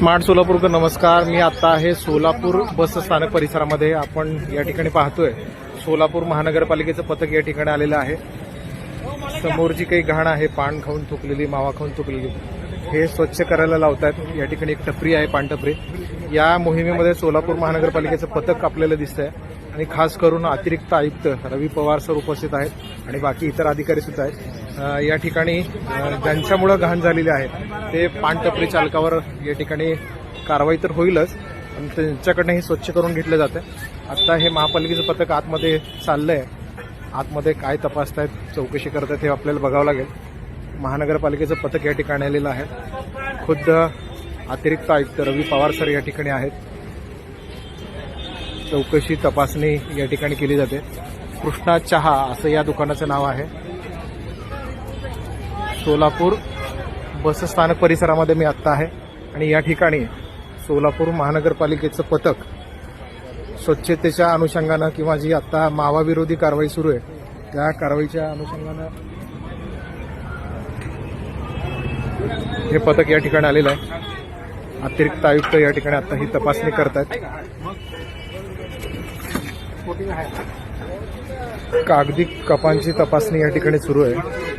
Smart Solapur का नमस्कार। मी आता आहे सोलापूर बस स्थानक परिसरामध्ये। आपण या ठिकाणी पाहतोय सोलापूर महानगरपालिकेचं पथक या ठिकाणी आलेलं आहे। समोर जी काही घाण आहे, पान खाऊन थुकलेली, मावा खाऊन थुकलेली, हे स्वच्छ करायला लावतात। या ठिकाणी एक टपरी आहे, पानटपरी। या मोहिमेमध्ये सोलापूर महानगरपालिकेचं पथक आपल्याला दिसतंय आणि खास करून अतिरिक्त आयुक्त रवी पवार सर उपस्थित आहेत आणि बाकी इतर अधिकारी सुद्धा आहेत। या ठिकाणी ज्यांच्यामुळे घाण झालेली आहे ते पानटपरी चालकावर या ठिकाणी कारवाई तर होईलच, पण त्यांच्याकडनं हे स्वच्छ करून घेतलं जातं। आता हे महापालिकेचं पथक आतमध्ये चाललंय। आतमध्ये काय तपासतायत, चौकशी करतायत हे आपल्याला बघावं लागेल। महानगरपालिकेचं पथक या ठिकाणी आलेलं आहे। खुद्द अतिरिक्त आयुक्त रवी पवार सर या ठिकाणी आहेत। चौकशी तपासणी या ठिकाणी केली जाते। कृष्णा चहा असं या दुकानाचं नाव आहे। सोलापूर बस स्थानक परिसरामध्ये मी आत्ता आहे आणि या ठिकाणी सोलापूर महानगरपालिकेचं पथक स्वच्छतेच्या अनुषंगानं किंवा जी आता मावा विरोधी कारवाई सुरू आहे त्या कारवाईच्या अनुषंगानं हे पथक या ठिकाणी आलेलं आहे। अतिरिक्त आयुक्त या ठिकाणी आता ही तपासणी करतात। कागदी कपांची तपासणी या ठिकाणी सुरू आहे।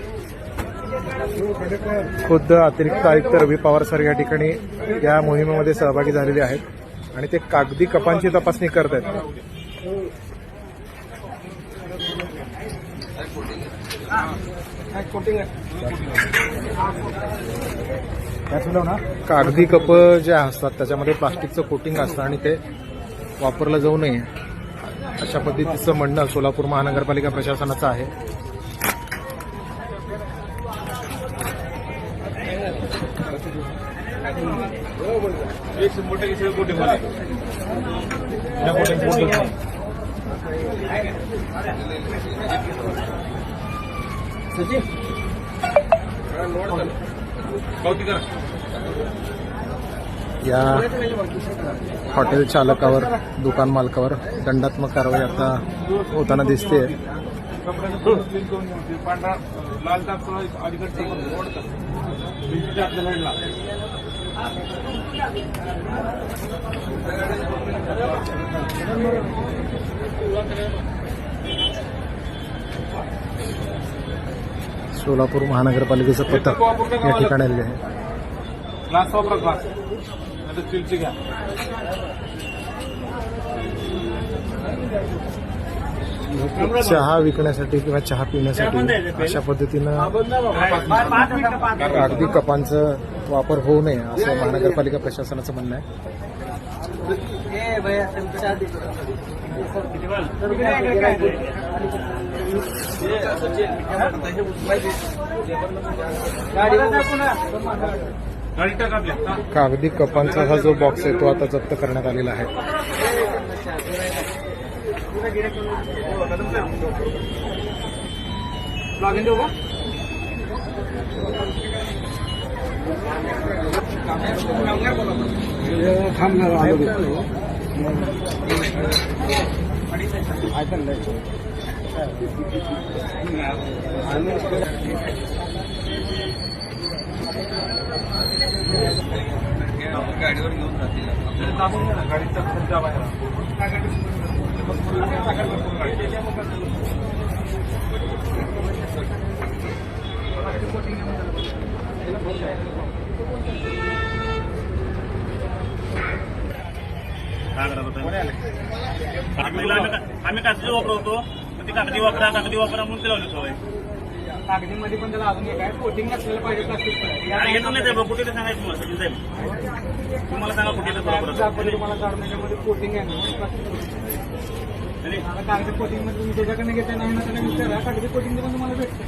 खुद्द अतिरिक्त आयुक्त रवी पवार सर या ठिकाणी या मोहिमेमध्ये सहभागी झालेले आहेत आणि ते कागदी कपांची तपासणी करत आहेत। कागदी कप जे असतात त्याच्यामध्ये प्लास्टिकचं कोटिंग असतं आणि ते वापरलं जाऊ नये अशा पद्धतीचं म्हणणं सोलापूर महानगरपालिका प्रशासनाचं आहे। या हॉटेल चालकावर, दुकान मालकावर दंडात्मक कारवाई आता होताना दिसते। सोलापूर महानगरपालिकेचं पथक या ठिकाणी आलेले आहे। चहा विकण्यासाठी किंवा चहा पिण्यासाठी अशा पद्धतीनं कागदी कपांचा वापर होऊ नये असं महानगरपालिका प्रशासनाचं म्हणणं आहे। कागदी कपांचा हा जो बॉक्स आहे तो आता जप्त करण्यात आलेला आहे। गाडीवर घेऊन जातील गाडीचा खर्च बाहेर आम्ही कागदी वापरतो, ते कागदी वापरा म्हणून ते लावली सवय। कागदीमध्ये पण त्याला अजून एक आहे, कोटिंग असलेलं पाहिजे प्लास्टिक येतो नाही साहेब, कुठे सांगायचं तुम्हाला सचिन साहेब, तुम्हाला सांगा कुठे तुम्हाला काढण्याच्यामध्ये कोटिंग आहे ना, कागदी कोटिंग मध्ये तुम्ही त्याच्याकडे घेता नाही ना, त्याला कागदी कोटिंग पण तुम्हाला भेटते।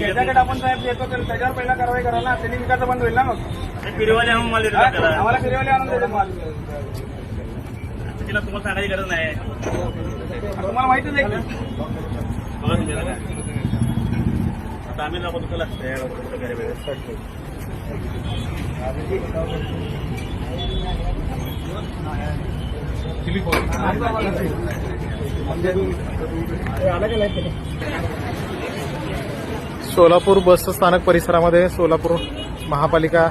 त्याच्याकडे आपण साहेब देतो तर त्याच्यावर पहिला कारवाई करायला ना, त्यांनी विकायचं बंद होईल ना। मग फिरवाले आणून माल देतो आम्हाला फिरवाले आणून देतो माल। तिला तुम्हाला सांगायची गरज नाही, तुम्हाला माहितीच आहे की आता आम्ही नको तुला सोलापूर बस स्थानक परिसरामध्ये सोलापूर महापालिका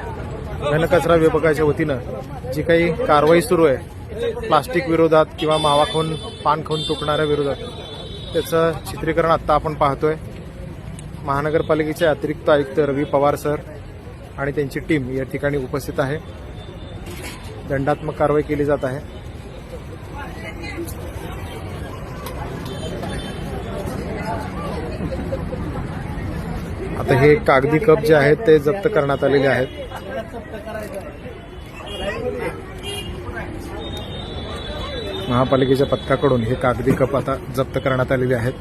घनकचरा विभागाच्या वतीनं जी काही कारवाई सुरू आहे प्लास्टिक विरोधात किंवा मावा खाऊन पान खाऊन तुटणाऱ्या विरोधात, त्याचं चित्रीकरण आत्ता आपण पाहतोय. महानगरपालिकेचे अतिरिक्त आयुक्त रवी पवार सर आणि त्यांची टीम या ठिकाणी उपस्थित आहे. दंडात्मक कारवाई केली जात आहे. आता हे कागदी कप जे आहेत ते जप्त करण्यात आलेले आहेत. महापालिकेच्या पथकाकडून हे कागदी कप आता जप्त करण्यात आलेले आहेत.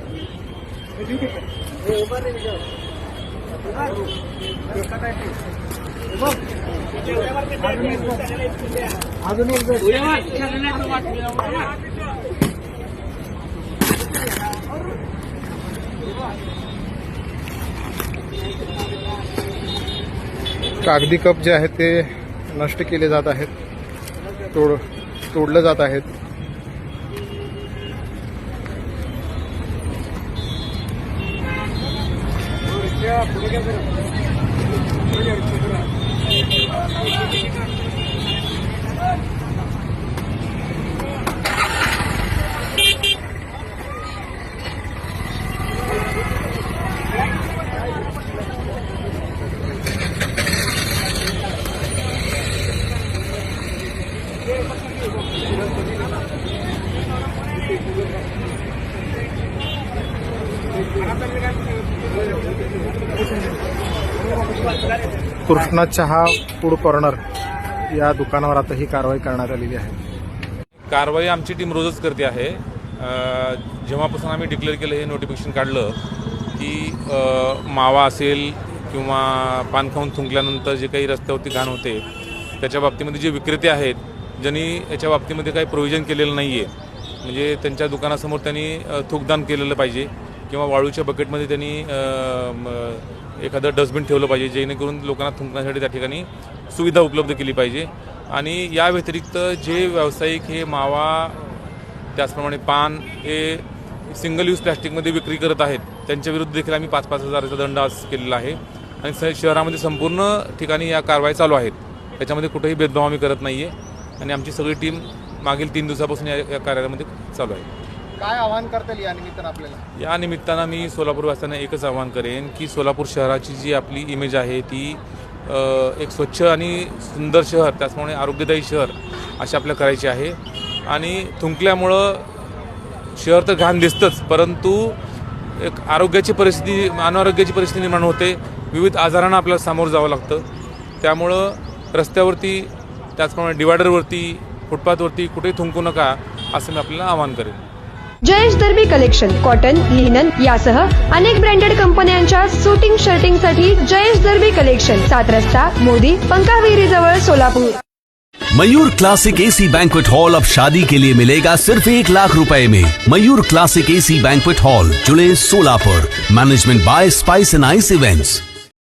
कागदी कप जे आहेत ते नष्ट केले जात आहेत, तोडले जात आहेत. कृष्णा चहा फूड कॉर्नर या दुकानावर आता ही कारवाई करण्यात आलेली आहे. कारवाई आमची टीम रोजच करते आहे. जेव्हापासून आम्ही डिक्लेअर केलं, हे नोटिफिकेशन काढलं की मावा असेल किंवा पान खाऊन थुंकल्यानंतर जे काही रस्त्यावरती घाण होते त्याच्या बाबतीमध्ये जे विक्रेते आहेत ज्यांनी याच्या बाबतीमध्ये काही प्रोव्हिजन केलेलं नाही आहे, म्हणजे त्यांच्या दुकानासमोर त्यांनी थूकदान केलेलं पाहिजे किंवा वाळूच्या बकेटमध्ये त्यांनी एखादं डस्टबिन ठेवलं पाहिजे, जेणेकरून लोकांना थुंकण्यासाठी त्या ठिकाणी सुविधा उपलब्ध केली पाहिजे. आणि या व्यतिरिक्त जे व्यावसायिक हे मावा त्याचप्रमाणे पान हे सिंगल यूज प्लॅस्टिकमध्ये विक्री करत आहेत त्यांच्या विरुद्ध देखील आम्ही 5,000 हजाराचा दंड आज केलेला आहे. आणि शहरामध्ये संपूर्ण ठिकाणी या कारवाई चालू आहेत. त्याच्यामध्ये कुठेही भेदभाव आम्ही करत नाही आहे आणि आमची सगळी टीम मागील 3 दिवसापासून या कार्यालयामध्ये चालू आहे. काय आवाहन करता येईल या निमित्तानं आपल्याला? या निमित्तानं मी सोलापूर वासियांना एकच आवाहन करेन की सोलापूर शहराची जी आपली इमेज आहे ती एक स्वच्छ आणि सुंदर शहर, त्याचप्रमाणे आरोग्यदायी शहर अशी आपल्याला करायची आहे. आणि थुंकल्यामुळं शहर तर घाण दिसतंच, परंतु एक आरोग्याची परिस्थिती, अनारोग्याची परिस्थिती निर्माण होते. विविध आजारांना आपल्याला सामोरं जावं लागतं. त्यामुळं रस्त्यावरती, त्याचप्रमाणे डिवायडरवरती, फुटपाथवरती कुठेही थुंकू नका असं मी आपल्याला आवाहन करेन. जयेश दर्बी कलेक्शन कॉटन, लिनन यासह अनेक ब्रँडेड कंपन्यांच्या सुटिंग शर्टिंगसाठी जयेश दर्बी कलेक्शन, 7 रस्ता मोदी, पंकाविहिरी जवळ, Solapur. Mayur classic AC banquet hall अब शादी के लिए मिलेगा सिर्फ 1 लाख रुपए में. Mayur classic AC banquet hall, जुड़े, Solapur. Management by spice and ice events.